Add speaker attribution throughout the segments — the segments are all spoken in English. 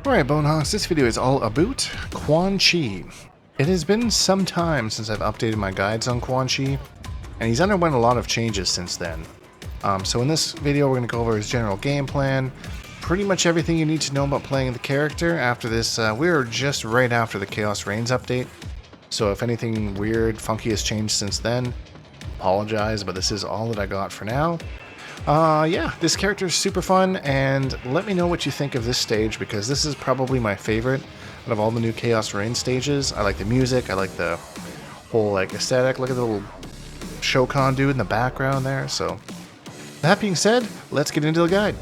Speaker 1: Alright, Bonehawks, this video is all about Quan Chi. It has been some time since I've updated my guides on Quan Chi, and he's underwent a lot of changes since then. So in this video we're going to go over his general game plan, pretty much everything you need to know about playing the character. After this, we're just right after the Chaos Reigns update, so if anything weird, funky has changed since then, apologize, but this is all that I got for now. Yeah, this character is super fun, and let me know what you think of this stage, because this is probably my favorite out of all the new Chaos Reigns stages. I like the music, I like the whole aesthetic. Look at the little Shokan dude in the background there. So, that being said, let's get into the guide.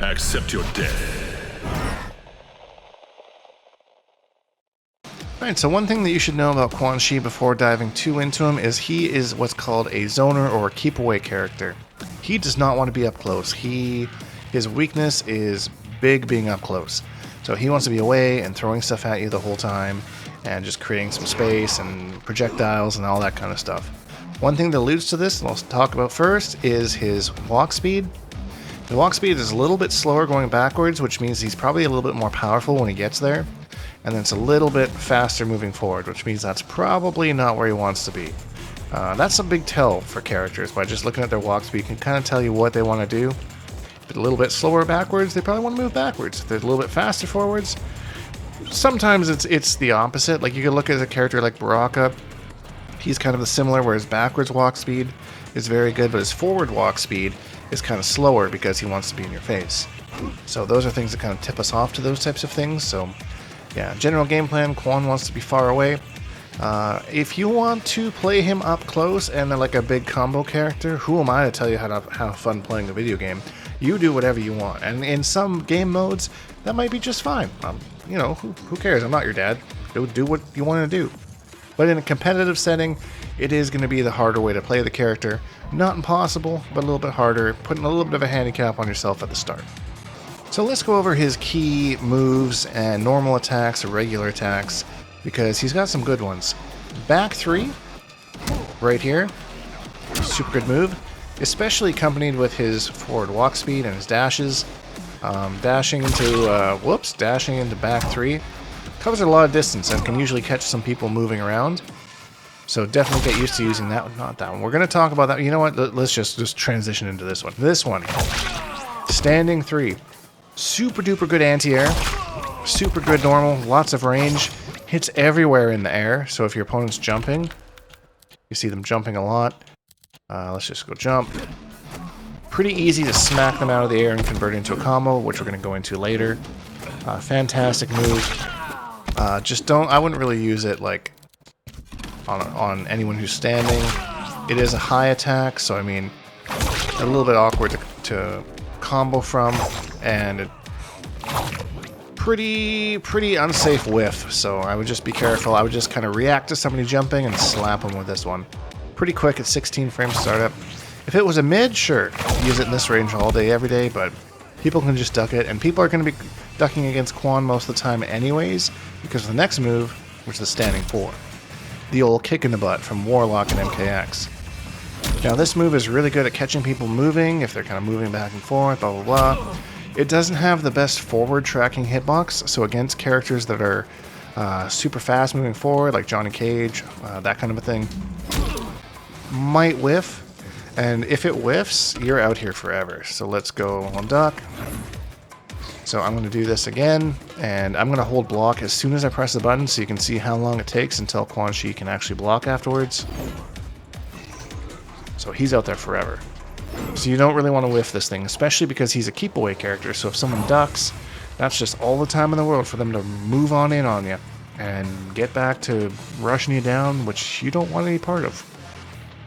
Speaker 2: Accept your death.
Speaker 1: Alright, so one thing that you should know about Quan Chi before diving too into him is he is what's called a zoner or a keep away character. He does not want to be up close. His weakness is big being up close. So he wants to be away and throwing stuff at you the whole time and just creating some space and projectiles and all that kind of stuff. One thing that alludes to this, and I'll talk about first, is his walk speed. The walk speed is a little bit slower going backwards, which means he's probably a little bit more powerful when he gets there. And then it's a little bit faster moving forward, which means that's probably not where he wants to be. That's a big tell for characters. By just looking at their walk speed, you can kind of tell you what they want to do. If it's a little bit slower backwards, they probably want to move backwards. If they're a little bit faster forwards, sometimes it's the opposite. Like you can look at a character like Baraka. He's kind of the similar, where his backwards walk speed is very good, but his forward walk speed is kind of slower because he wants to be in your face. So those are things that kind of tip us off to those types of things. So yeah, general game plan, Quan wants to be far away. If you want to play him up close and like a big combo character, who am I to tell you how to have fun playing a video game? You do whatever you want, and in some game modes, that might be just fine. You know, who cares? I'm not your dad. Do what you want to do. But in a competitive setting, it is going to be the harder way to play the character. Not impossible, but a little bit harder, putting a little bit of a handicap on yourself at the start. So let's go over his key moves and normal attacks or regular attacks, because he's got some good ones. Back 3, right here, super good move, especially accompanied with his forward walk speed and his dashes. Dashing into back 3 covers a lot of distance and can usually catch some people moving around. So definitely get used to using that one, not that one. We're going to talk about that. You know what? Let's just transition into this one. This one, standing 3. Super duper good anti-air, super good normal, lots of range, hits everywhere in the air, so if your opponent's jumping, you see them jumping a lot. Let's just go jump. Pretty easy to smack them out of the air and convert into a combo, which we're going to go into later. Fantastic move. I wouldn't really use it like on anyone who's standing. It is a high attack, so I mean, a little bit awkward to combo from, and a pretty unsafe whiff, so I would just be careful. I would just kind of react to somebody jumping and slap them with this one. Pretty quick at 16 frames startup. If it was a mid, sure, use it in this range all day, every day, but people can just duck it, and people are going to be ducking against Quan most of the time anyways, because of the next move, which is the standing 4. The old kick in the butt from Warlock and MKX. Now this move is really good at catching people moving, if they're kind of moving back and forth, blah blah blah. It doesn't have the best forward tracking hitbox, so against characters that are super fast moving forward, like Johnny Cage, that kind of a thing, might whiff, and if it whiffs, you're out here forever. So let's go on duck. So I'm going to do this again, and I'm going to hold block as soon as I press the button, so you can see how long it takes until Quan Chi can actually block afterwards. So he's out there forever. So you don't really want to whiff this thing, especially because he's a keep away character. So if someone ducks, that's just all the time in the world for them to move on in on you and get back to rushing you down, which you don't want any part of.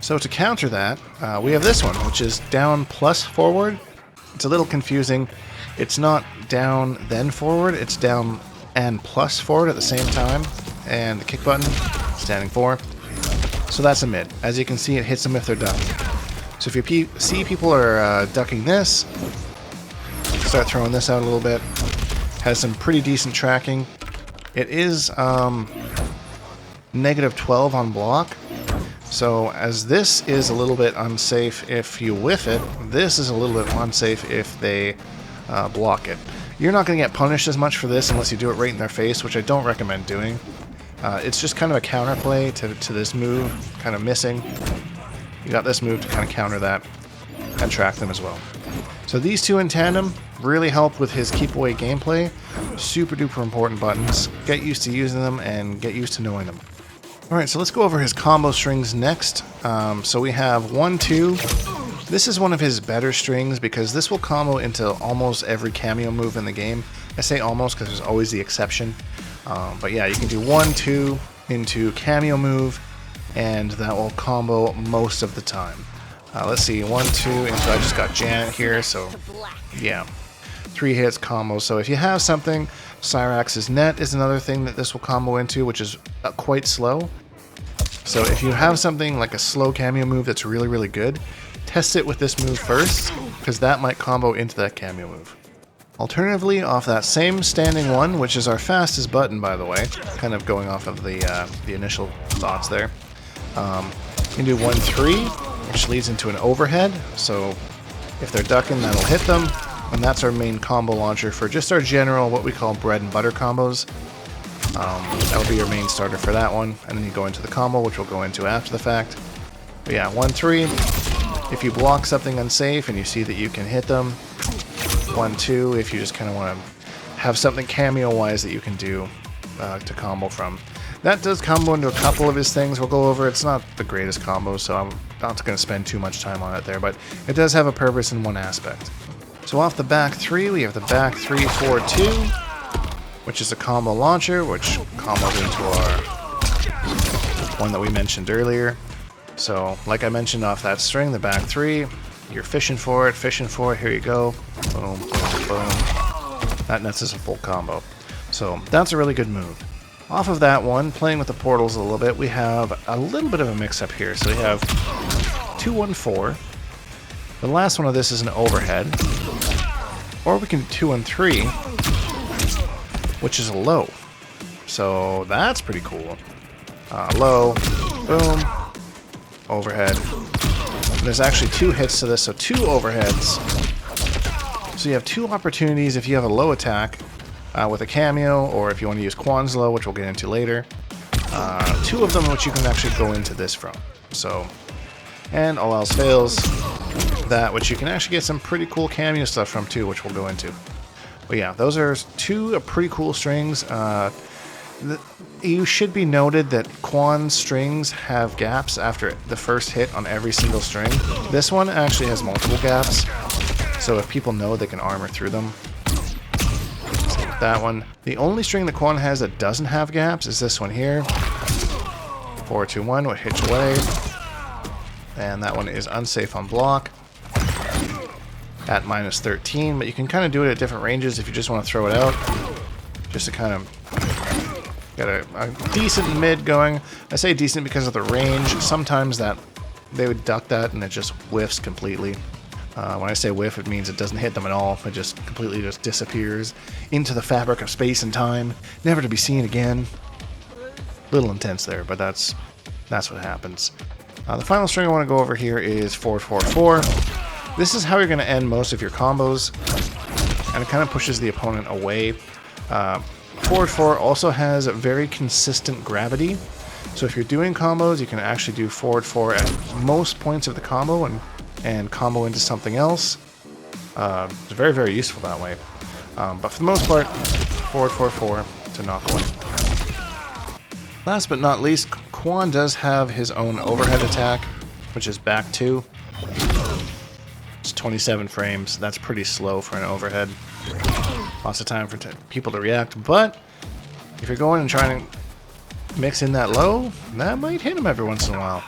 Speaker 1: So to counter that, we have this one, which is down plus forward. It's a little confusing. It's not down then forward, it's down and plus forward at the same time. And the kick button, standing 4. So that's a mid. As you can see, it hits them if they're ducking. So if you see people are ducking this, start throwing this out a little bit. Has some pretty decent tracking. It is -12 on block. So as this is a little bit unsafe if you whiff it, this is a little bit unsafe if they block it. You're not going to get punished as much for this unless you do it right in their face, which I don't recommend doing. It's just kind of a counterplay to this move, kind of missing. You got this move to kind of counter that and track them as well. So these two in tandem really help with his keep away gameplay. Super duper important buttons. Get used to using them and get used to knowing them. Alright, so let's go over his combo strings next. So we have 1, 2. This is one of his better strings because this will combo into almost every cameo move in the game. I say almost because there's always the exception. But yeah, you can do 1, 2 into cameo move, and that will combo most of the time. Let's see, 1, 2 into, I just got Janet here, so yeah. 3 hits combo. So if you have something, Cyrax's net is another thing that this will combo into, which is quite slow. So if you have something like a slow cameo move that's really, really good, test it with this move first, because that might combo into that cameo move. Alternatively, off that same standing one, which is our fastest button, by the way, kind of going off of the initial thoughts there, you can do 1, 3, which leads into an overhead. So if they're ducking, that'll hit them, and that's our main combo launcher for just our general, what we call bread and butter combos. That'll be your main starter for that one, and then you go into the combo, which we'll go into after the fact. But yeah, 1, 3. If you block something unsafe and you see that you can hit them. 1, 2, if you just kind of want to have something cameo-wise that you can do to combo from. That does combo into a couple of his things we'll go over. It's not the greatest combo, so I'm not going to spend too much time on it there, but it does have a purpose in one aspect. So off the back 3, we have the back 3, 4, 2, which is a combo launcher, which combos into our one that we mentioned earlier. So, like I mentioned off that string, the back 3, you're fishing for it, here you go. Boom, boom, boom. That nets us a full combo. So, that's a really good move. Off of that one, playing with the portals a little bit, we have a little bit of a mix-up here. So we have 2, 1, 4. The last one of this is an overhead. Or we can do 2, 1, 3, which is a low. So, that's pretty cool. Low, boom. Overhead. And there's actually 2 hits to this, so 2 overheads. So you have 2 opportunities if you have a low attack with a cameo, or if you want to use Quan's low, which we'll get into later. 2 of them which you can actually go into this from. So, and all else fails, that which you can actually get some pretty cool cameo stuff from too, which we'll go into. But yeah, those are 2 pretty cool strings. You should be noted that Quan's strings have gaps after the first hit on every single string. This one actually has multiple gaps, so if people know, they can armor through them. Same with that one. The only string that Quan has that doesn't have gaps is this one here. 4, 2, 1, which hits away. And that one is unsafe on block at -13, but you can kind of do it at different ranges if you just want to throw it out. Just to kind of got a decent mid going. I say decent because of the range. Sometimes that they would duck that and it just whiffs completely. When I say whiff, it means it doesn't hit them at all. It just completely just disappears into the fabric of space and time, never to be seen again. Little intense there, but that's what happens. The final string I want to go over here is 4, 4, 4. This is how you're going to end most of your combos, and it kind of pushes the opponent away. Forward 4 also has a very consistent gravity, so if you're doing combos, you can actually do forward 4 at most points of the combo and combo into something else. It's very, very useful that way. But for the most part, forward 4, 4 to knock away. Last but not least, Quan does have his own overhead attack, which is back 2. It's 27 frames. That's pretty slow for an overhead. Lots of time for people to react, but if you're going and trying to mix in that low, that might hit him every once in a while.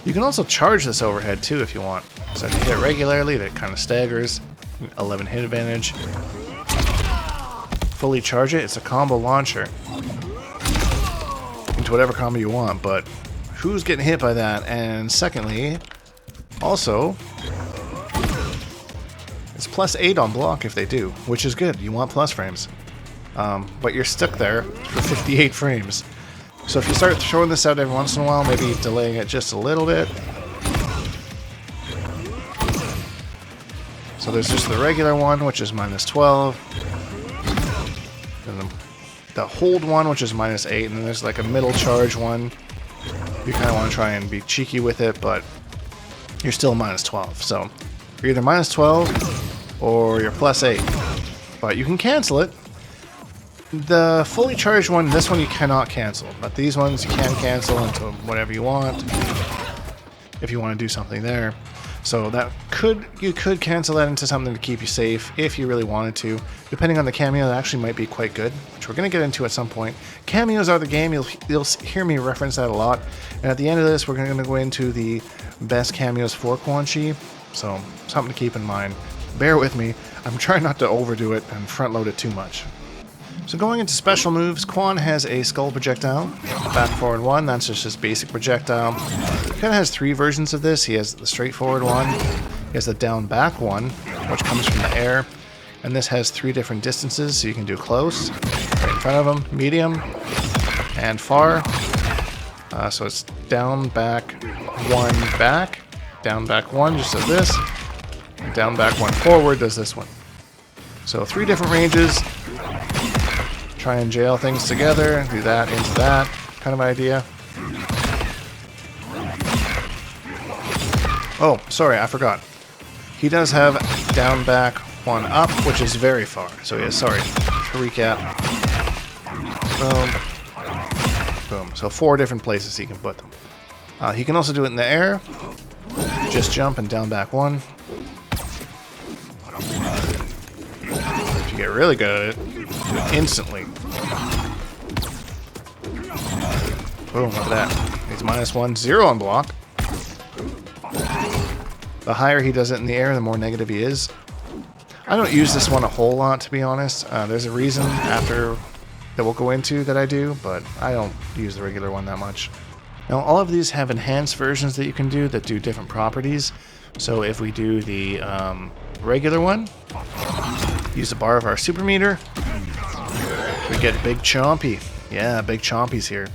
Speaker 1: You can also charge this overhead too if you want. So if you hit it regularly, that kind of staggers. 11 hit advantage. Fully charge it, it's a combo launcher into whatever combo you want, but who's getting hit by that? And secondly, also, it's +8 on block if they do, which is good. You want plus frames. But you're stuck there for 58 frames. So if you start throwing this out every once in a while, maybe delaying it just a little bit. So there's just the regular one, which is minus 12. And the hold one, which is minus 8. And then there's like a middle charge one. You kind of want to try and be cheeky with it, but you're still minus 12. So you're either minus 12 or you're plus 8. But you can cancel it. The fully charged one, this one you cannot cancel. But these ones you can cancel into whatever you want. If you want to do something there. So you could cancel that into something to keep you safe if you really wanted to. Depending on the cameo, that actually might be quite good, which we're going to get into at some point. Cameos are the game. You'll hear me reference that a lot. And at the end of this, we're going to go into the best cameos for Quan Chi. So something to keep in mind. Bear with me. I'm trying not to overdo it and front load it too much. So going into special moves, Quan has a skull projectile, back forward one, that's just his basic projectile. He kind of has three versions of this. He has the straightforward one, he has the down back one, which comes from the air, and this has three different distances, so you can do close, right in front of him, medium, and far. So it's down, back, one, just does this, and down, back, one, forward does this one. So three different ranges. Try and jail things together, do that into that kind of idea. Oh, sorry, I forgot. He does have down, back, one, up, which is very far. So yeah, sorry, to recap. Boom. Boom. So 4 different places he can put them. He can also do it in the air. Just jump and down, back, one. If you get really good at it, do it instantly. Boom, look at that. He's minus 1, 0 on block. The higher he does it in the air, the more negative he is. I don't use this one a whole lot, to be honest. There's a reason after that we'll go into that I do, but I don't use the regular one that much. Now, all of these have enhanced versions that you can do that do different properties. So if we do the regular one, use the bar of our super meter, we get Big Chompy. Yeah, Big Chompy's here.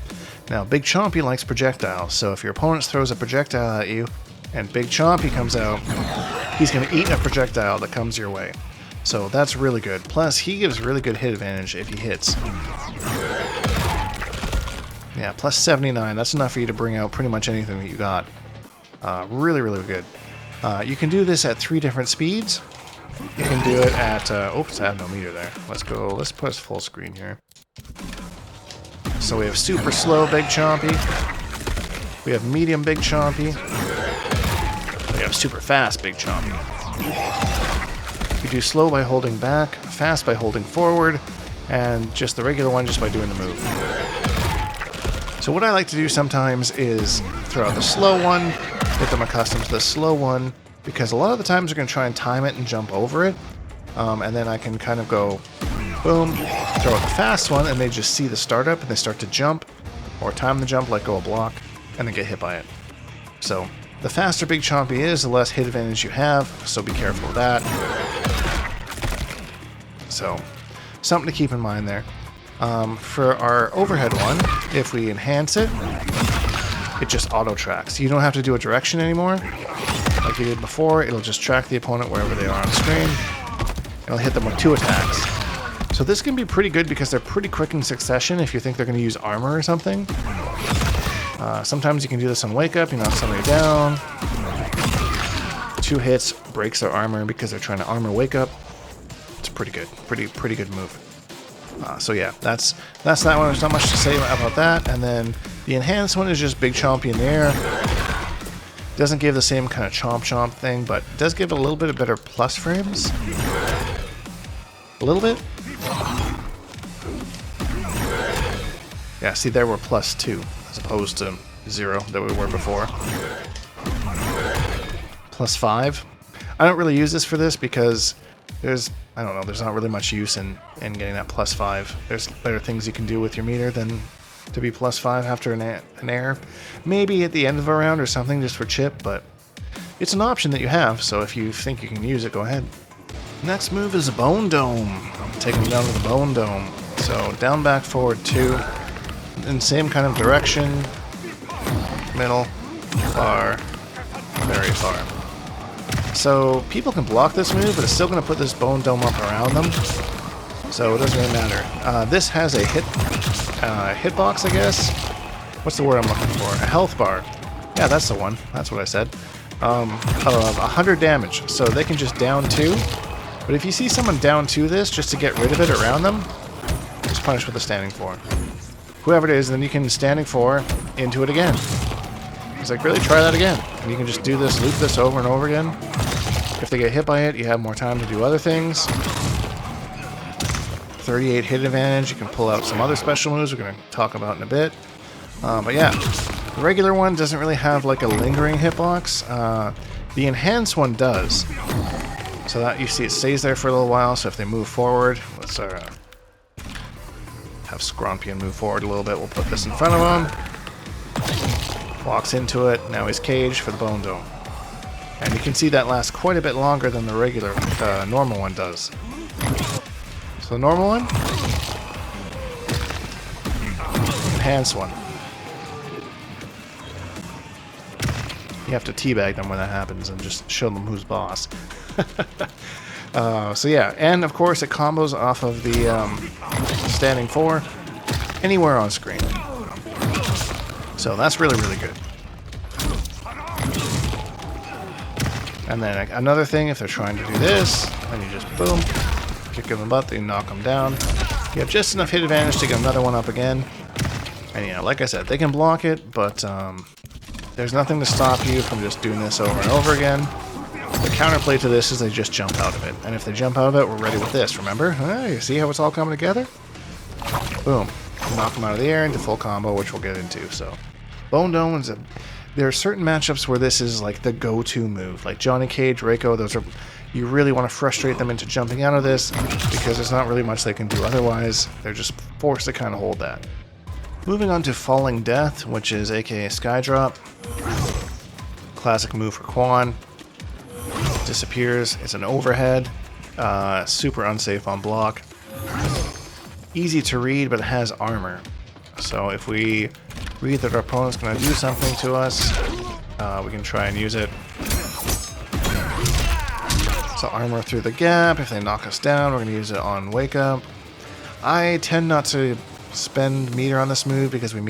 Speaker 1: Now, Big Chompy likes projectiles, so if your opponent throws a projectile at you and Big Chompy comes out, he's going to eat a projectile that comes your way. So that's really good. Plus, he gives really good hit advantage if he hits. Yeah, plus 79. That's enough for you to bring out pretty much anything that you got. Really, really good. You can do this at 3 different speeds. You can do it at... oops, I have no meter there. Let's go. Let's put us full screen here. So we have super slow Big Chompy. We have medium Big Chompy. We have super fast Big Chompy. You do slow by holding back, fast by holding forward, and just the regular one just by doing the move. So what I like to do sometimes is throw out the slow one, get them accustomed to the slow one, because a lot of the times they're going to try and time it and jump over it, and then I can kind of go boom, throw out the fast one, and they just see the startup and they start to jump, or time the jump, let go of block, and then get hit by it. So the faster Big Chompy is, the less hit advantage you have, so be careful of that. So something to keep in mind there. For our overhead one, if we enhance it, it just auto tracks. You don't have to do a direction anymore like you did before. It'll just track the opponent wherever they are on screen. It'll hit them with 2 attacks. So this can be pretty good because they're pretty quick in succession if you think they're going to use armor or something. Sometimes you can do this on wake up, you knock somebody down. 2 hits, breaks their armor because they're trying to armor wake up. It's pretty good. Pretty good move. So yeah, that's that one. There's not much to say about that. And then the enhanced one is just Big Chompy in the air. Doesn't give the same kind of chomp thing, but does give it a little bit of better plus frames. A little bit. Yeah, see there we're plus 2 as opposed to 0 that we were before. Plus 5. I don't really use this for this because there's not really much use in getting that plus 5. There's better things you can do with your meter than to be plus 5 after an air. Maybe at the end of a round or something just for chip, but it's an option that you have, so if you think you can use it, go ahead. Next move is a Bone Dome. I'm taking it down to the Bone Dome. So down, back, forward 2. In same kind of direction. Middle. Far. Very far. So people can block this move, but it's still going to put this bone dome up around them. So it doesn't really matter. This has a hitbox, I guess. What's the word I'm looking for? A health bar. Yeah, that's the one. That's what I said. Of 100 damage. So they can just down 2. But if you see someone down 2 this, just to get rid of it around them, just punish with a standing 4. Whoever it is, then you can standing 4 into it again. It's like, really? Try that again. And you can just do this, loop this over and over again. If they get hit by it, you have more time to do other things. 38 hit advantage. You can pull out some other special moves we're going to talk about in a bit. But yeah, the regular one doesn't really have like a lingering hitbox. The enhanced one does. So that you see it stays there for a little while. So if they move forward, let's have Scrompion move forward a little bit. We'll put this in front of him. Walks into it. Now he's caged for the Bone Dome. And you can see that lasts quite a bit longer than the regular, normal one does. So the normal one, enhanced one. You have to teabag them when that happens and just show them who's boss. So yeah, and of course it combos off of the standing 4 anywhere on screen. So that's really, really good. And then another thing, if they're trying to do this, then you just boom, kick them in the butt, then you knock them down. You have just enough hit advantage to get another one up again. And yeah, like I said, they can block it, but there's nothing to stop you from just doing this over and over again. The counterplay to this is they just jump out of it. And if they jump out of it, we're ready with this, remember? You see how it's all coming together? Boom. Knock them out of the air into full combo, which we'll get into. So, Bone Dome is there are certain matchups where this is like the go-to move. Like Johnny Cage, Reiko, those are... You really want to frustrate them into jumping out of this because there's not really much they can do otherwise. They're just forced to kind of hold that. Moving on to Falling Death, which is aka Skydrop. Classic move for Quan. Disappears. It's an overhead. Super unsafe on block. Easy to read, but it has armor. So if we read that our opponent's going to do something to us, we can try and use it. So armor through the gap. If they knock us down, we're going to use it on Wake Up. I tend not to spend meter on this move because we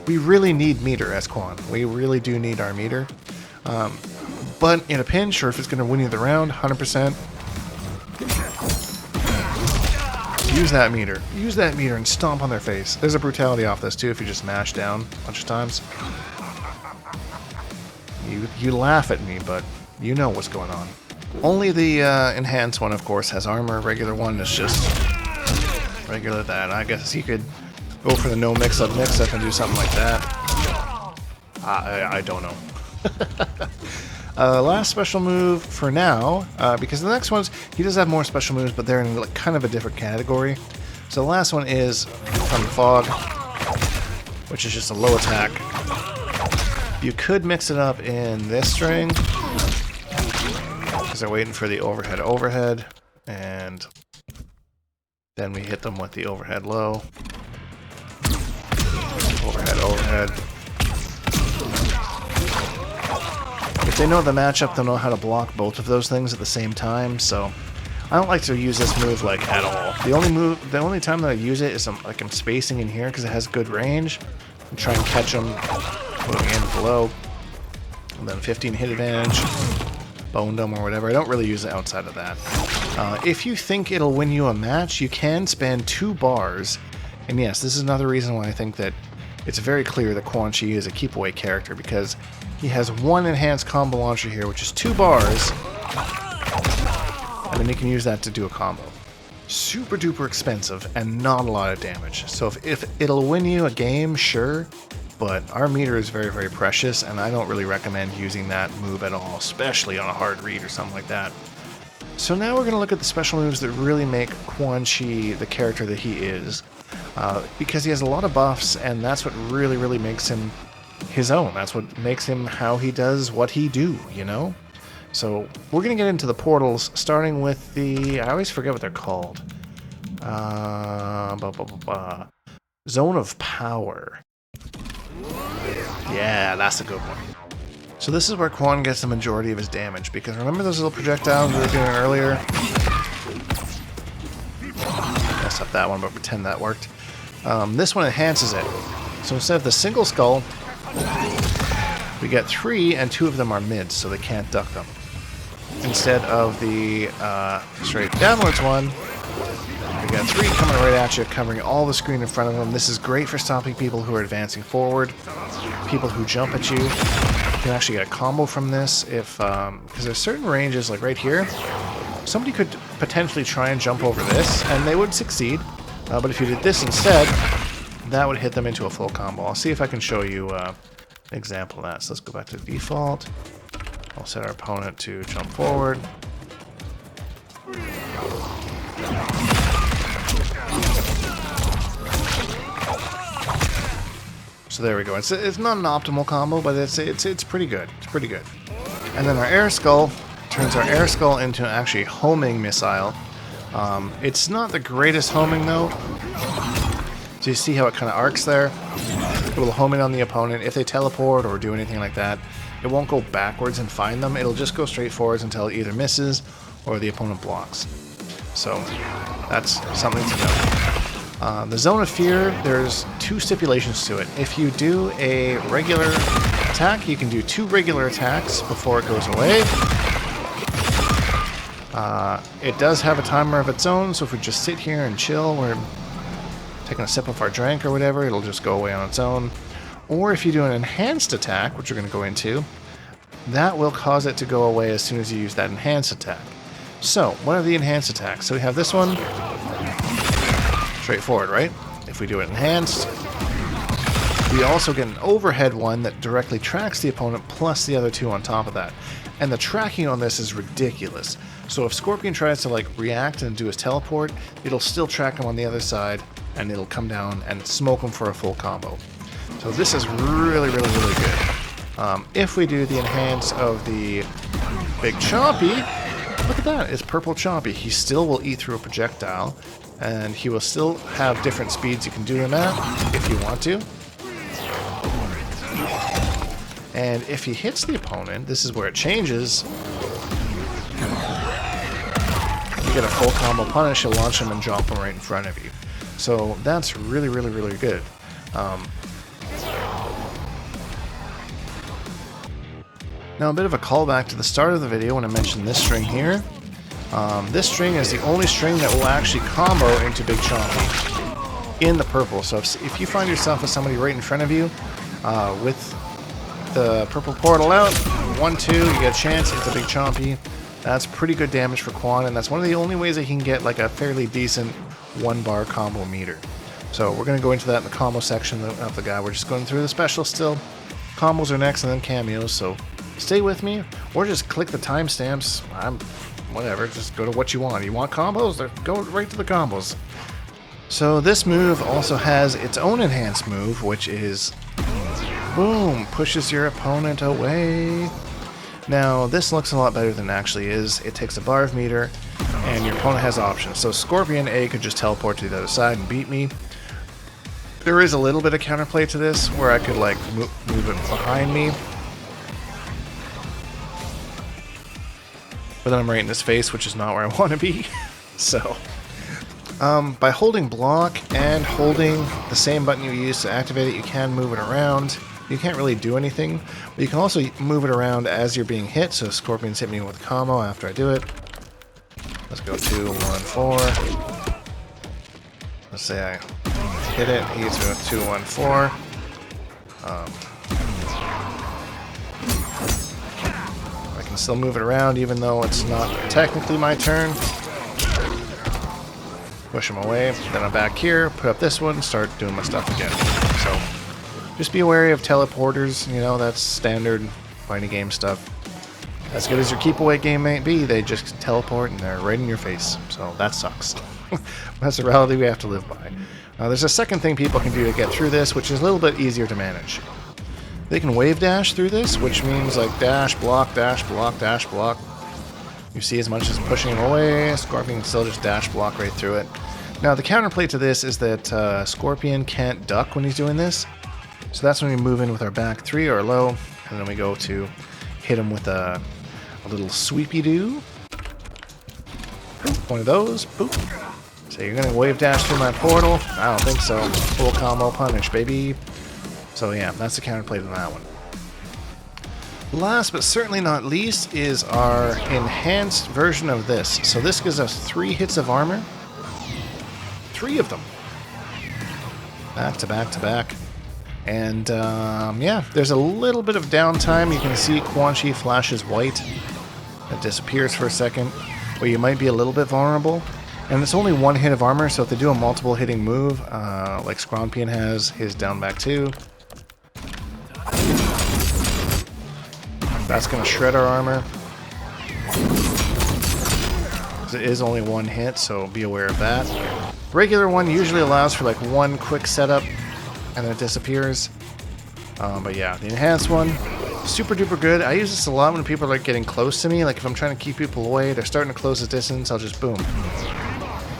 Speaker 1: really need meter as Quan. We really do need our meter. But in a pinch, or if it's going to win you the round, 100%, use that meter. Use that meter and stomp on their face. There's a brutality off this too if you just mash down a bunch of times. You laugh at me, but you know what's going on. Only the enhanced one, of course, has armor. Regular one is just regular that. I guess you could go for the no mix-up and do something like that. I don't know. Last special move for now, because the next ones, he does have more special moves, but they're in like kind of a different category. So the last one is from Fog, which is just a low attack. You could mix it up in this string, because they're waiting for the overhead, and then we hit them with the overhead low. Overhead. If they know the matchup, they'll know how to block both of those things at the same time, so I don't like to use this move like at all. The only time that I use it is I'm spacing in here because it has good range. And try and catch them moving in below. And then 15 hit advantage, Bone Dome or whatever. I don't really use it outside of that. If you think it'll win you a match, you can spend 2 bars. And yes, this is another reason why I think that it's very clear that Quan Chi is a keep away character, because he has 1 enhanced combo launcher here, which is 2 bars, and then you can use that to do a combo. Super duper expensive and not a lot of damage. So if it'll win you a game, sure, but our meter is very, very precious, and I don't really recommend using that move at all, especially on a hard read or something like that. So now we're going to look at the special moves that really make Quan Chi the character that he is. Because he has a lot of buffs, and that's what really, really makes him his own. That's what makes him how he does what he do, you know? So we're going to get into the portals, starting with the... I always forget what they're called. Zone of Power. Yeah, that's a good one. So this is where Quan gets the majority of his damage, because remember those little projectiles we were doing earlier? Messed up that one, but pretend that worked. This one enhances it. So instead of the single skull, we get 3, and 2 of them are mids, so they can't duck them. Instead of the straight downwards one, we got 3 coming right at you, covering all the screen in front of them. This is great for stopping people who are advancing forward, people who jump at you. You can actually get a combo from this if, because there's certain ranges, like right here, somebody could potentially try and jump over this, and they would succeed. But if you did this instead, that would hit them into a full combo. I'll see if I can show you an example of that. So let's go back to default. I'll set our opponent to jump forward. So there we go. It's not an optimal combo, but it's pretty good. It's pretty good. And then our air skull turns our air skull into an actually homing missile. It's not the greatest homing though. So you see how it kind of arcs there? It will home in on the opponent. If they teleport or do anything like that, it won't go backwards and find them. It'll just go straight forwards until it either misses or the opponent blocks. So that's something to know. The Zone of Fear, there's 2 stipulations to it. If you do a regular attack, you can do 2 regular attacks before it goes away. It does have a timer of its own, so if we just sit here and chill, we're taking a sip of our drink or whatever, it'll just go away on its own. Or if you do an enhanced attack, which we're going to go into, that will cause it to go away as soon as you use that enhanced attack. So, what are the enhanced attacks? So we have this one. Straightforward, right? If we do it enhanced, we also get an overhead one that directly tracks the opponent plus the other 2 on top of that. And the tracking on this is ridiculous. So if Scorpion tries to like react and do his teleport, it'll still track him on the other side and it'll come down and smoke him for a full combo. So this is really, really, really good. If we do the enhance of the Big Chompy, look at that, it's Purple Chompy. He still will eat through a projectile, and he will still have different speeds you can do him at, if you want to. And if he hits the opponent, this is where it changes. You get a full combo punish, you'll launch him and drop him right in front of you. So that's really, really, really good. Now a bit of a callback to the start of the video when I mentioned this string here. This string is the only string that will actually combo into Big Chompy in the purple. So if you find yourself with somebody right in front of you with the purple portal out, 1-2, you get a chance, it's a Big Chompy. That's pretty good damage for Quan, and that's one of the only ways that he can get like a fairly decent 1-bar combo meter. So we're going to go into that in the combo section of the guy. We're just going through the special still. Combos are next and then cameos, so stay with me, or just click the timestamps. Whatever, just go to what you want. You want combos? Go right to the combos. So this move also has its own enhanced move, which is boom, pushes your opponent away. Now this looks a lot better than it actually is. It takes a bar of meter, and your opponent has options. So Scorpion A could just teleport to the other side and beat me. There is a little bit of counterplay to this, where I could like move it behind me. But then I'm right in his face, which is not where I want to be. So, by holding block and holding the same button you use to activate it, you can move it around. You can't really do anything, but you can also move it around as you're being hit. So Scorpion's hit me with a combo after I do it. Let's go 2-1-4. Let's say I hit it, he hits me with 2-1-4. I can still move it around even though it's not technically my turn. Push him away, then I'm back here, put up this one, start doing my stuff again. So just be wary of teleporters, you know, that's standard fighting game stuff. As good as your keep away game may be, they just teleport and they're right in your face. So that sucks. That's the reality we have to live by. There's a second thing people can do to get through this, which is a little bit easier to manage. They can wave dash through this, which means like dash, block, dash, block, dash, block. You see, as much as pushing him away, Scorpion can still just dash block right through it. Now the counterplay to this is that Scorpion can't duck when he's doing this. So that's when we move in with our back 3 or low, and then we go to hit him with a little sweepy-doo. One of those. Boop. So you're going to wave dash through my portal? I don't think so. Full combo punish, baby. So yeah, that's the counterplay to that one. Last but certainly not least is our enhanced version of this. So this gives us 3 hits of armor. 3 of them. Back to back to back. And yeah, there's a little bit of downtime. You can see Quan Chi flashes white. It disappears for a second, where you might be a little bit vulnerable. And it's only 1 hit of armor, so if they do a multiple hitting move, like Scorpion has, his down back 2. That's going to shred our armor. It is only 1 hit, so be aware of that. Regular one usually allows for like 1 quick setup, and then it disappears. But yeah, the enhanced one, super duper good. I use this a lot when people are like getting close to me. Like if I'm trying to keep people away, they're starting to close the distance, I'll just boom.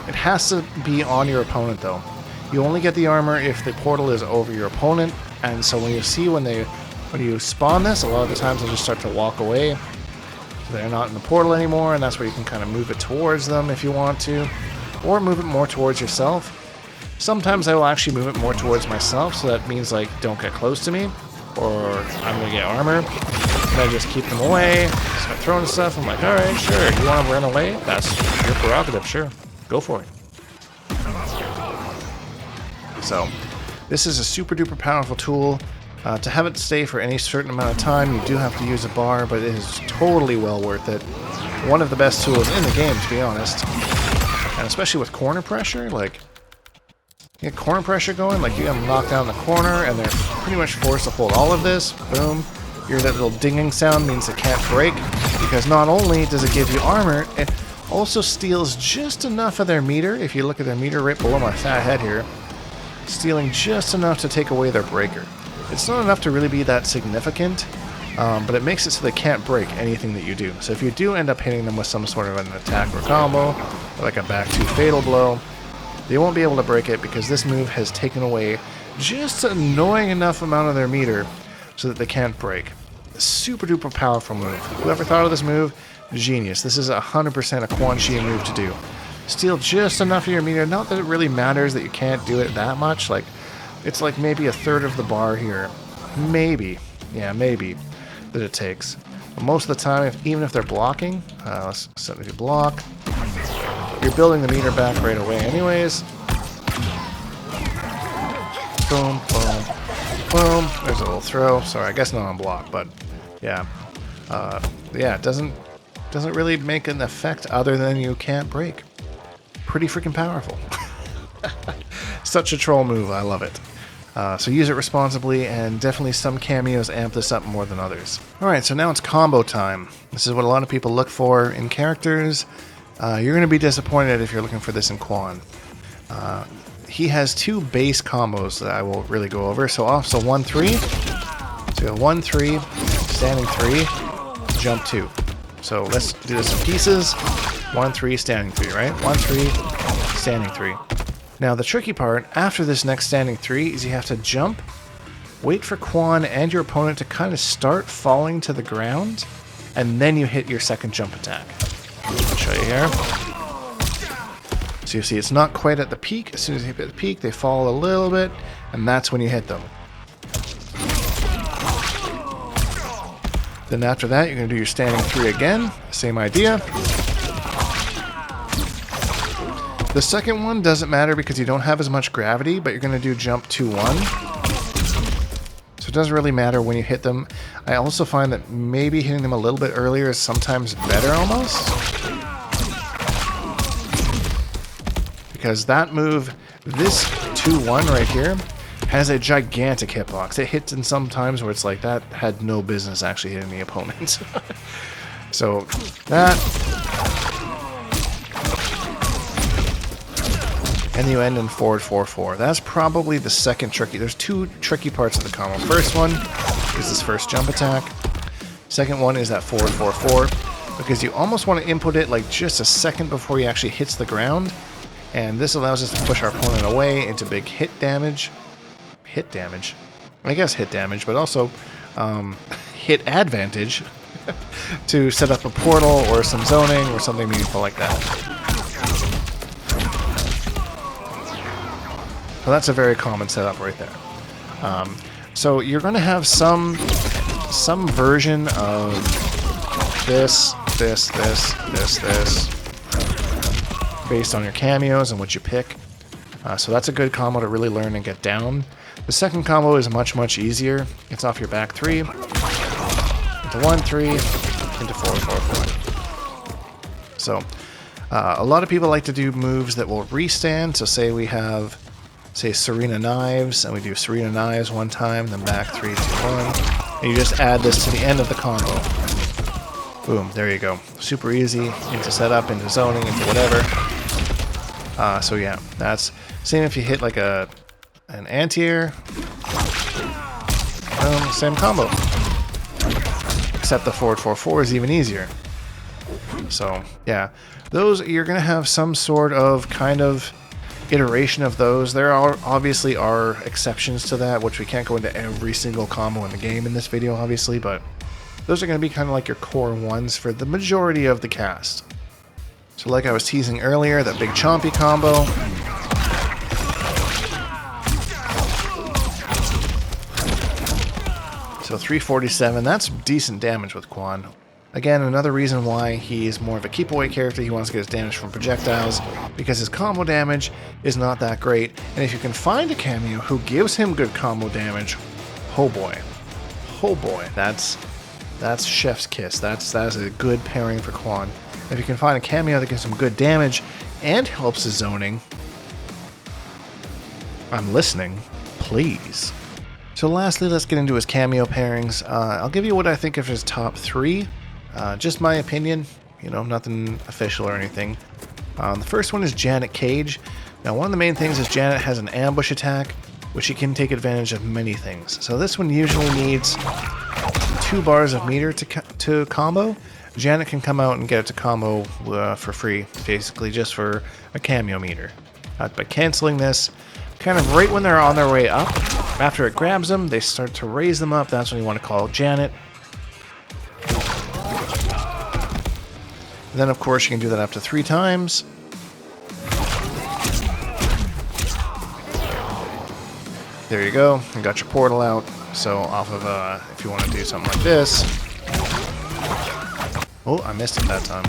Speaker 1: It has to be on your opponent though. You only get the armor if the portal is over your opponent, and so when you see when you spawn this, a lot of the times they'll just start to walk away. So they're not in the portal anymore, and that's where you can kind of move it towards them if you want to, or move it more towards yourself. Sometimes I will actually move it more towards myself, so that means like don't get close to me, or I'm gonna get armor, and I just keep them away, start throwing stuff. I'm like, alright, sure, you want to run away? That's your prerogative, sure, go for it. So, this is a super duper powerful tool. To have it stay for any certain amount of time, you do have to use a bar, but it is totally well worth it. One of the best tools in the game, to be honest. And especially with corner pressure, like, you get corner pressure going, like you get them knocked down the corner, and they're pretty much forced to hold all of this. Boom. You hear that little dinging sound, means it can't break, because not only does it give you armor, it also steals just enough of their meter. If you look at their meter right below my fat head here, stealing just enough to take away their breaker. It's not enough to really be that significant, but it makes it so they can't break anything that you do. So if you do end up hitting them with some sort of an attack or combo, or like a back 2 fatal blow, they won't be able to break it because this move has taken away just an annoying enough amount of their meter so that they can't break. A super duper powerful move. Whoever thought of this move, genius. This is 100% a Quan Chi move to do. Steal just enough of your meter. Not that it really matters that you can't do it that much. Like, it's like maybe a third of the bar here. Maybe. Yeah, maybe. That it takes. But most of the time, even if they're blocking, let's set it to block. You're building the meter back right away anyways. Boom, boom, boom. There's a little throw. Sorry, I guess not on block, but yeah. Yeah, it doesn't really make an effect other than you can't break. Pretty freaking powerful. Such a troll move, I love it. So use it responsibly, and definitely some cameos amp this up more than others. Alright, so now it's combo time. This is what a lot of people look for in characters. You're going to be disappointed if you're looking for this in Quan. He has 2 base combos that I will really go over. So 1-3. So you have 1-3, standing 3, jump 2. So let's do this in pieces. 1-3, standing 3, right? 1-3, standing 3. Now the tricky part after this next standing 3 is you have to jump, wait for Quan and your opponent to kind of start falling to the ground, and then you hit your second jump attack. I'll show you here. So you see it's not quite at the peak. As soon as you hit the peak, they fall a little bit, and that's when you hit them. Then after that, you're going to do your standing 3 again. Same idea. The second one doesn't matter because you don't have as much gravity, but you're going to do jump 2-1. So it doesn't really matter when you hit them. I also find that maybe hitting them a little bit earlier is sometimes better almost. Because that move, this 2-1 right here, has a gigantic hitbox. It hits in some times where it's like that had no business actually hitting the opponent. So that... and you end in forward 4-4. That's probably the second tricky. There's 2 tricky parts of the combo. First one is this first jump attack. Second one is that forward 4-4, because you almost want to input it like just a second before he actually hits the ground, and this allows us to push our opponent away into big hit damage. Hit damage? I guess hit damage, but also hit advantage. to set up a portal or some zoning or something meaningful like that. So that's a very common setup right there. So you're going to have some version of this, based on your cameos and what you pick. So that's a good combo to really learn and get down. The second combo is much, much easier. It's off your back 3, into 1, 3, into 4, 4, 4. So a lot of people like to do moves that will restand. So say we have, say, Serena Knives, and we do Serena Knives one time, then back 3, 2, 1. And you just add this to the end of the combo. Boom, there you go. Super easy, into setup, into zoning, into whatever. So yeah, that's same if you hit like an anti-air. Same combo. Except the forward 4-4 is even easier. So yeah, those, you're gonna have some sort of kind of iteration of those. There are obviously exceptions to that, which we can't go into every single combo in the game in this video, obviously, but those are going to be kind of like your core ones for the majority of the cast. So like I was teasing earlier, that big chompy combo. So 347, that's decent damage with Quan. Again, another reason why he's more of a keep away character. He wants to get his damage from projectiles because his combo damage is not that great. And if you can find a cameo who gives him good combo damage, oh boy, that's chef's kiss. That is a good pairing for Quan. If you can find a cameo that gives him good damage and helps his zoning, I'm listening, please. So lastly, let's get into his cameo pairings. I'll give you what I think of his top 3. Just my opinion, you know, nothing official or anything. The first one is Janet Cage. Now, one of the main things is Janet has an ambush attack, which she can take advantage of many things. So this one usually needs 2 bars of meter to combo. Janet can come out and get it to combo for free, basically just for a cameo meter. By canceling this, kind of right when they're on their way up, after it grabs them, they start to raise them up. That's when you want to call Janet. And then, of course, you can do that up to 3 times. There you go. You got your portal out. So off of, if you want to do something like this. Oh, I missed it that time.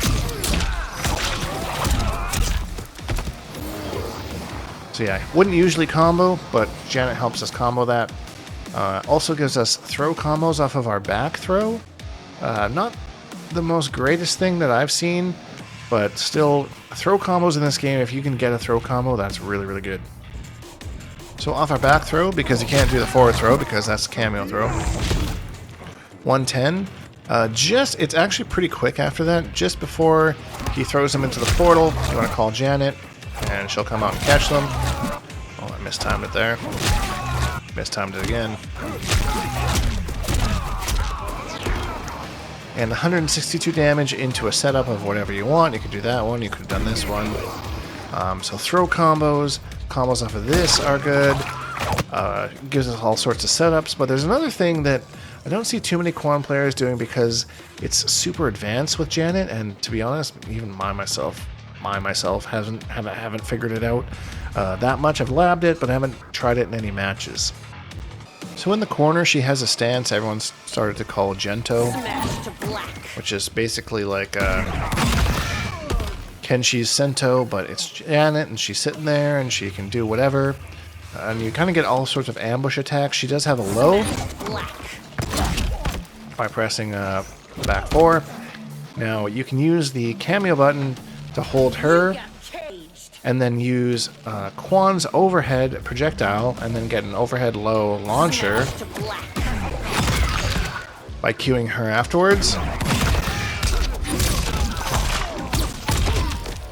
Speaker 1: So yeah, wouldn't usually combo, but Janet helps us combo that. Also gives us throw combos off of our back throw. Not the most greatest thing that I've seen, but still, throw combos in this game, if you can get a throw combo, that's really, really good. So off our back throw, because you can't do the forward throw, because that's cameo throw. 110. It's actually pretty quick after that. Just before he throws them into the portal, you want to call Janet, and she'll come out and catch them. Oh, I mistimed it there. Mistimed it again. And 162 damage into a setup of whatever you want. You could do that one, you could have done this one. So throw combos off of this are good. Gives us all sorts of setups, but there's another thing that I don't see too many Quan players doing because it's super advanced with Janet, and to be honest, even I myself haven't figured it out that much. I've labbed it, but I haven't tried it in any matches. So in the corner, she has a stance everyone's started to call Gento, which is basically like Kenshi's Sento, but it's Janet, and she's sitting there, and she can do whatever. And you kind of get all sorts of ambush attacks. She does have a low by pressing back 4. Now, you can use the cameo button to hold her, and then use Quan's overhead projectile, and then get an overhead low launcher by queuing her afterwards.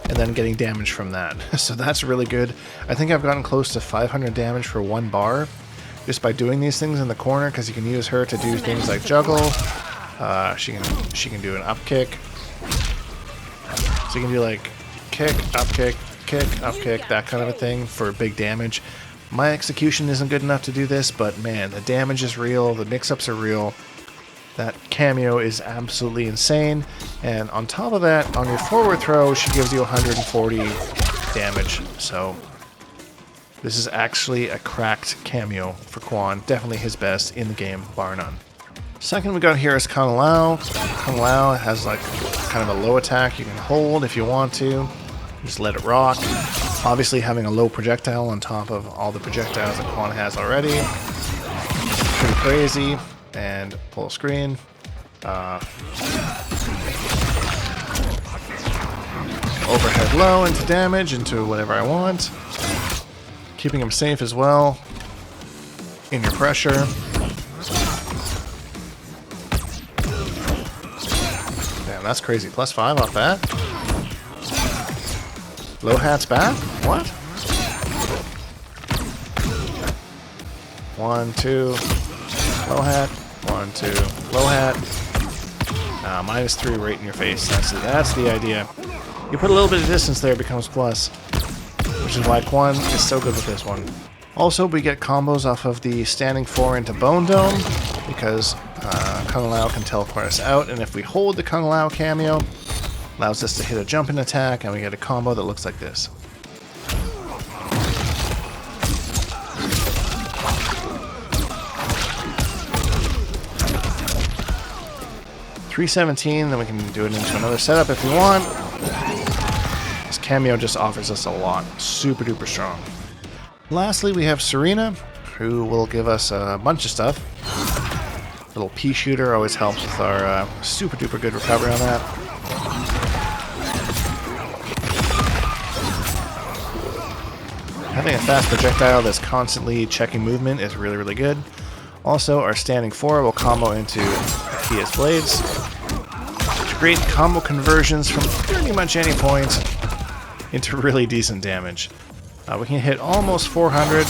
Speaker 1: And then getting damage from that. So that's really good. I think I've gotten close to 500 damage for 1 bar just by doing these things in the corner, because you can use her to do things like juggle. She can do an up kick. So you can do like kick, up kick, that kind of a thing for big damage. My execution isn't good enough to do this, but man, the damage is real, the mix-ups are real. That Cameo is absolutely insane. And on top of that, on your forward throw, she gives you 140 damage. So this is actually a cracked Cameo for Quan. Definitely his best in the game, bar none. Second we got here is Kung Lao. Kung Lao has like kind of a low attack you can hold if you want to. Just let it rock. Obviously having a low projectile on top of all the projectiles that Quan has already. Pretty crazy. And full screen. Overhead low into damage, into whatever I want. Keeping him safe as well. In your pressure. Damn, that's crazy. +5 off that. Low hat's back? What? 1, 2. Low hat. 1, 2. Low hat. -3 right in your face. That's the idea. You put a little bit of distance there, it becomes plus. Which is why Quan is so good with this one. Also, we get combos off of the standing 4 into Bone Dome, because Kung Lao can teleport us out, and if we hold the Kung Lao Cameo, allows us to hit a jumping attack, and we get a combo that looks like this. $317, then we can do it into another setup if we want. This Cameo just offers us a lot. Super duper strong. Lastly, we have Serena, who will give us a bunch of stuff. Little pea shooter always helps with our super duper good recovery on that. Having a fast projectile that's constantly checking movement is really, really good. Also, our standing 4 will combo into Akia's blades. Great combo conversions from pretty much any point into really decent damage. We can hit almost 400.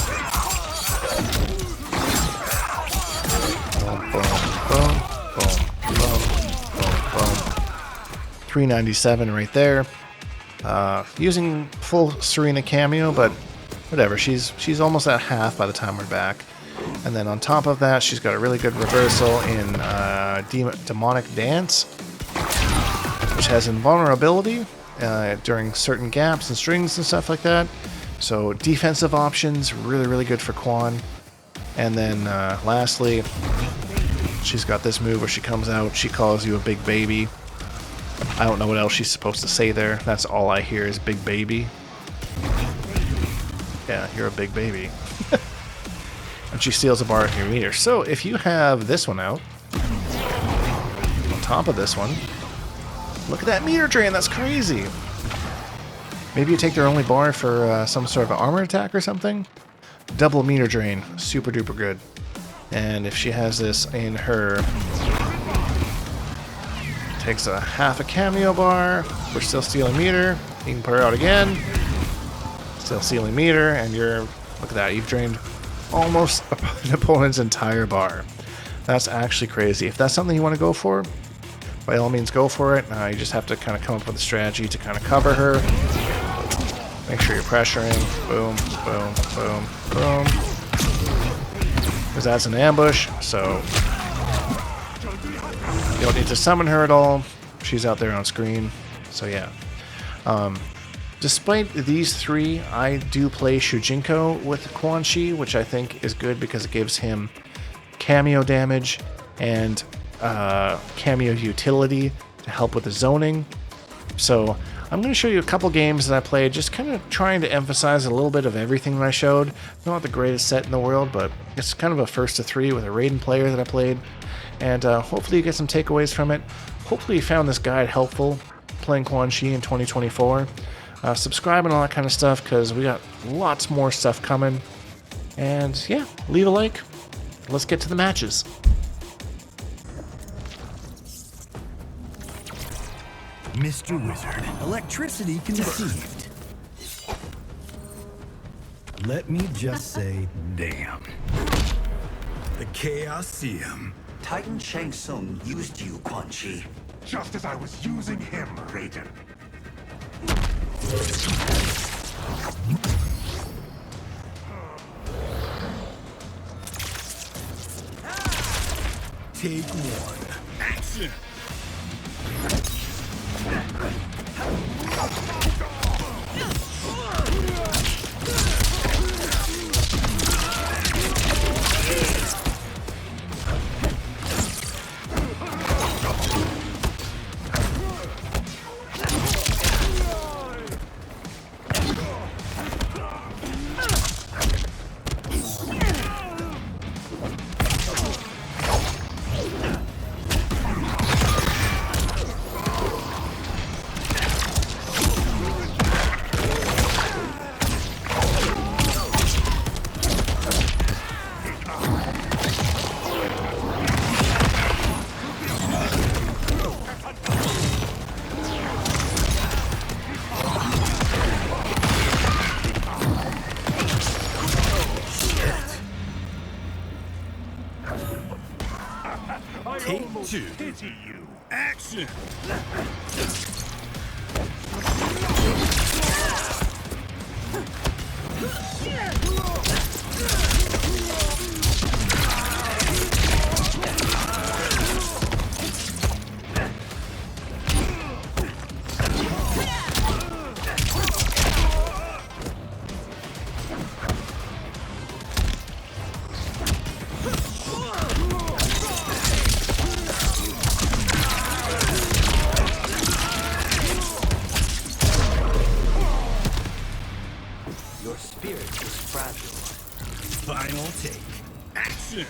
Speaker 1: Boom, boom, boom, boom, boom, boom, boom. 397 right there. Using full Serena Cameo, but whatever. She's almost at half by the time we're back. And then on top of that, she's got a really good reversal in Demonic Dance, which has invulnerability during certain gaps and strings and stuff like that. So defensive options, really, really good for Quan. And then lastly, she's got this move where she comes out, she calls you a big baby. I don't know what else she's supposed to say there. That's all I hear is big baby. Yeah, you're a big baby. And she steals a bar of your meter. So if you have this one out, on top of this one, look at that meter drain, that's crazy. Maybe you take their only bar for some sort of armor attack or something. Double meter drain, super duper good. And if she has this in her, takes a half a Cameo bar, we're still stealing meter, you can put her out again, still stealing meter, and you're, look at that, you've drained almost an opponent's entire bar. That's actually crazy. If that's something you want to go for, by all means go for it. You just have to kind of come up with a strategy to kind of cover her. Make sure you're pressuring. Boom, boom, boom, boom. Because that's an ambush, so you don't need to summon her at all. She's out there on screen. So yeah. Despite these three, I do play Shujinkydink with Quan Chi, which I think is good because it gives him Cameo damage and Cameo utility to help with the zoning. So I'm going to show you a couple games that I played, just kind of trying to emphasize a little bit of everything that I showed. Not the greatest set in the world, but it's kind of a first to three with a Raiden player that I played. And hopefully you get some takeaways from it. Hopefully you found this guide helpful playing Quan Chi in 2024. Subscribe and all that kind of stuff, because we got lots more stuff coming. And yeah, leave a like. Let's get to the matches.
Speaker 2: Mr. Wizard, electricity conceived. Let me just say, damn. The Chaosium.
Speaker 3: Titan Shang Tsung used you, Quan Chi.
Speaker 4: Just as I was using him, Raiden.
Speaker 2: Take one. Action! Take two.
Speaker 4: Pity you.
Speaker 2: Action!
Speaker 3: Your spirit is fragile.
Speaker 2: Final take. Action!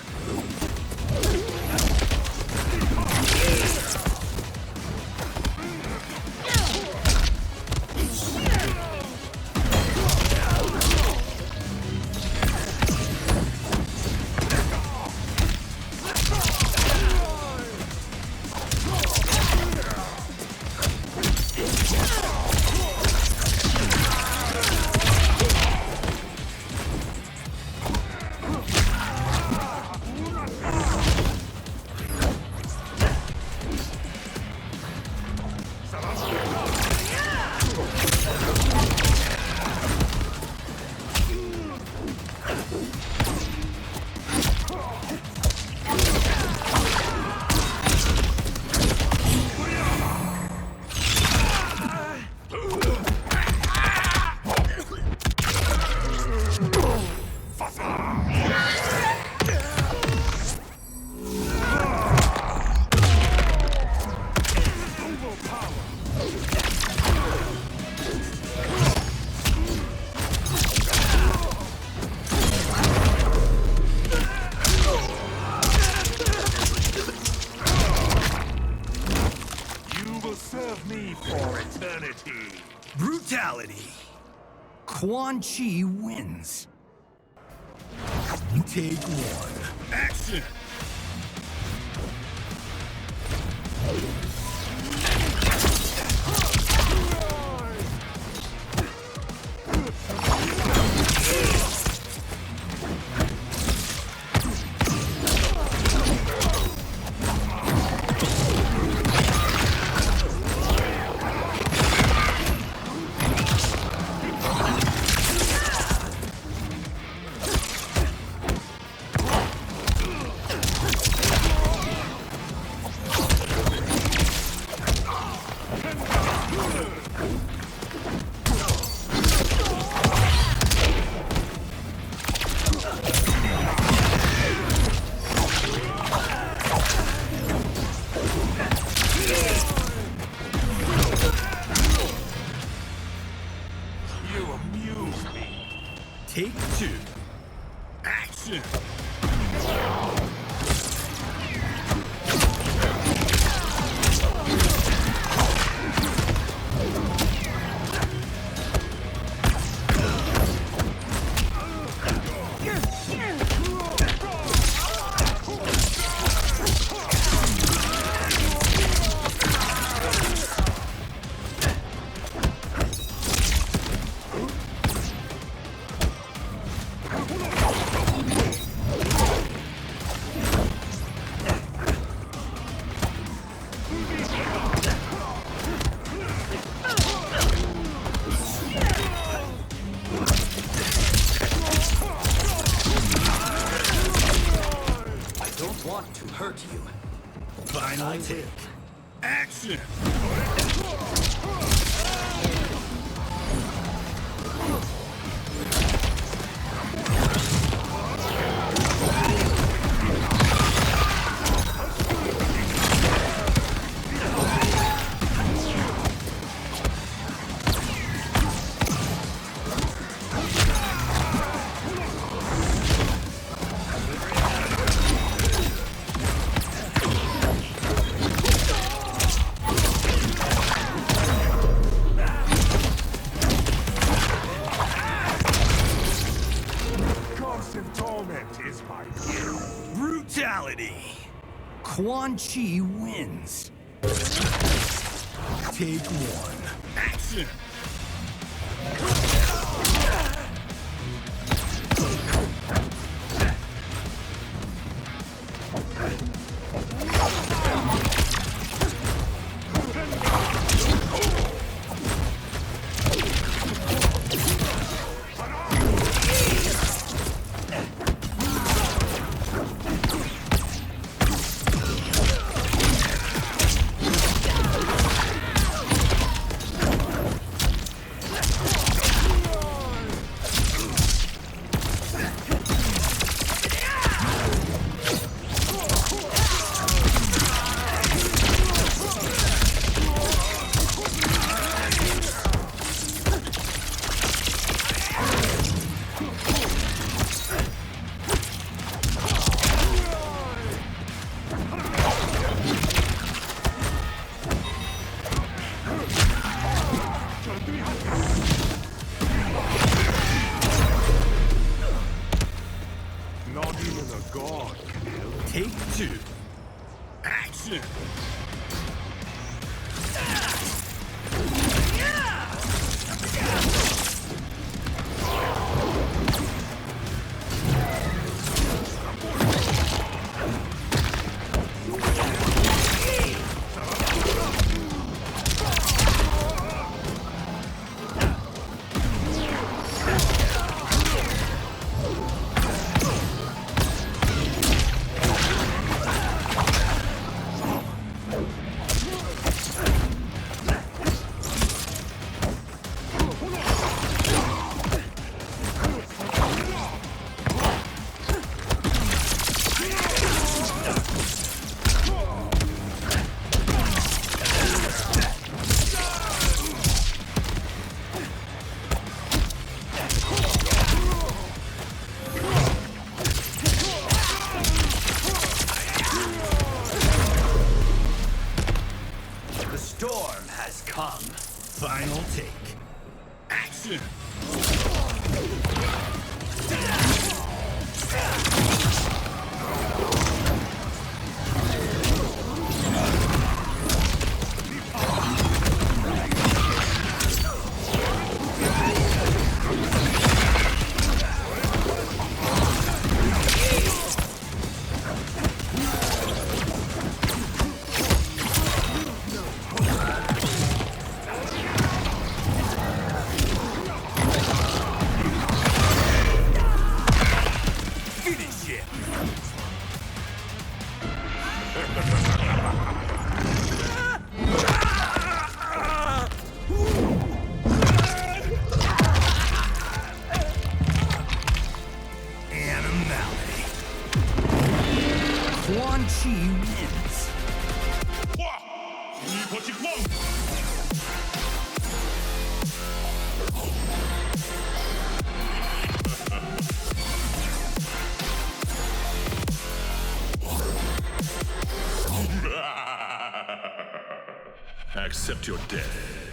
Speaker 4: You will serve me for eternity.
Speaker 2: Brutality. Quan Chi wins. Take one. Action!
Speaker 4: You amuse me.
Speaker 2: Take two. Action!
Speaker 3: I don't want to hurt you.
Speaker 2: Final take. Action!
Speaker 4: Constant torment is my will.
Speaker 2: Brutality. Quan Chi wins. Take one. Action!
Speaker 4: Not even a god can help.
Speaker 2: Take two. Action! The storm has come. Final take. Action! Finish it! Animality. Quan Chi wins.
Speaker 5: Accept your death.